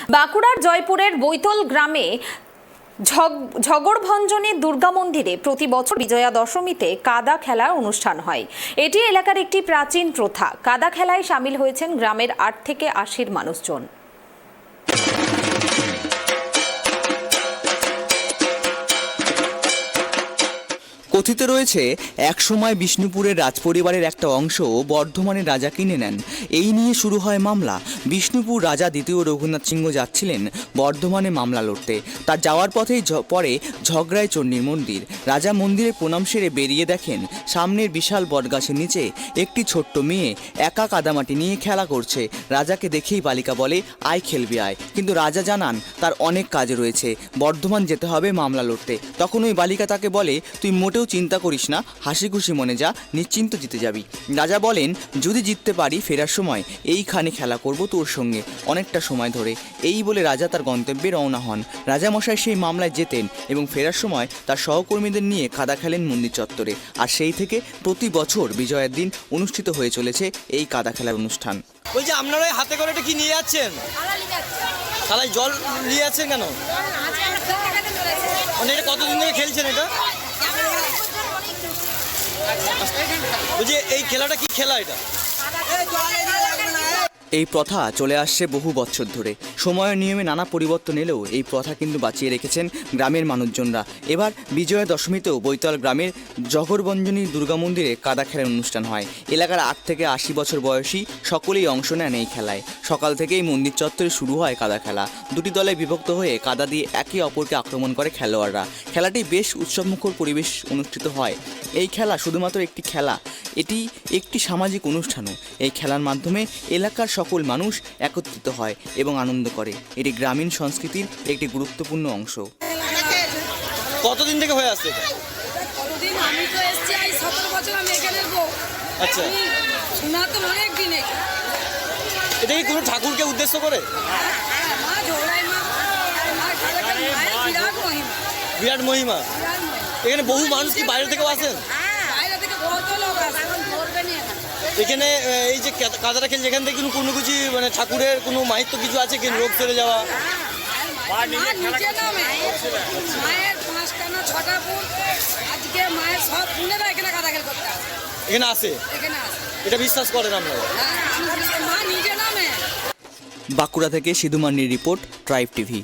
বাঁকুড়ার জয়পুরের বৈতল গ্রামে ঝগড়ভঞ্জনী দুর্গা মন্দিরে প্রতি বছর বিজয়া দশমীতে কাদা খেলার অনুষ্ঠান হয়। এটি এলাকার একটি প্রাচীন প্রথা। কাদা খেলায় সামিল হয়েছেন গ্রামের 8 থেকে 80 মানুষজন। কথিত রয়েছে একসময় বিষ্ণুপুরের রাজপরিবারের একটা অংশ বর্ধমানের রাজা কিনে নেন। এই নিয়ে শুরু হয় মামলা। বিষ্ণুপুর রাজা দ্বিতীয় রঘুনাথ সিংহ যাচ্ছিলেন বর্ধমানে মামলা লড়তে। তার যাওয়ার পথেই পরে ঝগড়ায় চণ্ডীর মন্দির। রাজা মন্দিরে প্রণাম সেরে বেরিয়ে দেখেন সামনের বিশাল বটগাছের নিচে একটি ছোট্ট মেয়ে একা কাদামাটি নিয়ে খেলা করছে। রাজাকে দেখেই বালিকা বলে, আয় খেলবি আয়। কিন্তু রাজা জানান তার অনেক কাজ রয়েছে, বর্ধমান যেতে হবে মামলা লড়তে। তখন ওই বালিকা তাকে বলে, তুই মোটেও চিন্তা করিস না, হাসি খুশি মনে যা, নিশ্চিন্ত জিতে যাবি। রাজা বলেন, যদি জিততে পারি ফেরার সময় এইখানে খেলা করব তোর সঙ্গে অনেকটা সময় ধরে। এই বলে রাজা তার গন্তব্যে রওনা হন। রাজামশাই সেই মামলায় জেতেন এবং ফেরার সময় তার সহকর্মীদের নিয়ে কাদা খেলেন মন্দির চত্বরে। আর সেই থেকে প্রতি বছর বিজয়ের দিন অনুষ্ঠিত হয়ে চলেছে এই কাদা খেলার অনুষ্ঠান। ওই যে আপনারা হাতে করে এটা কি নিয়ে যাচ্ছেন? থালায় জল নিয়ে যাচ্ছেন কেন? মানে এটা কতদিন থেকে খেলছেন এটা? বুঝি এই খেলাটা কি খেলা এটা? এই প্রথা চলে আসছে বহু বছর ধরে। সময়ের নিয়মে নানা পরিবর্তন এলেও এই প্রথা কিন্তু বাঁচিয়ে রেখেছেন গ্রামের মানুষজনরা। এবার বিজয়া দশমীতেও বৈতল গ্রামের ঝগড়ভঞ্জনী দুর্গা মন্দিরে কাদা খেলার অনুষ্ঠান হয়। এলাকার 8 থেকে 80 বছর বয়সী সকলেই অংশ নেন এই খেলায়। সকাল থেকেই মন্দির চত্বরে শুরু হয় কাদা খেলা। দুটি দলে বিভক্ত হয়ে কাদা দিয়ে একে অপরকে আক্রমণ করে খেলোয়াড়রা। খেলাটি বেশ উৎসবমুখর পরিবেশ অনুষ্ঠিত হয়। এই খেলা শুধুমাত্র একটি খেলা, এটি একটি সামাজিক অনুষ্ঠানও। এই খেলার মাধ্যমে এলাকার সকল মানুষ একত্রিত হয় এবং আনন্দ করে। এটি গ্রামীণ সংস্কৃতির একটি গুরুত্বপূর্ণ অংশ। কতদিন থেকে হয়ে আসছে? কতদিন আমি তো এসেছি, এই 17 বছর আমি এখানে বউ। আচ্ছা, শোনা তো অনেক দিনে। এটা কি কোনো ঠাকুরকে উদ্দেশ্য করে? মা ঝোড়াই মা, আমার কালকে মায়ের বিরাট মহিমা। বিরাট মহিমা। এখানে বহু মানুষ কি বাইরে থেকেও আসেন? বাইরে থেকে কত লোক আসে, এখন ধরবে না এখানে এই যে কাদাটা খেলছে, এখান থেকে কোনো কিছু মানে ঠাকুরের কোনো মাহিত্য কিছু আছে কি? রোগ সেরে যাওয়া? নিচে নামে মায়ের 5টা না 6টা ফুল, আজকে মায়ের সব ফুলেরা এখানে কাদা খেল করতে আসে। এখানে আসে? এখানে আসে, এটা বিশ্বাস করেন আপনারা? মা নিজে নামে। বাঁকুড়া থেকে সিধু মান্ডির রিপোর্ট, ট্রাইব টিভি।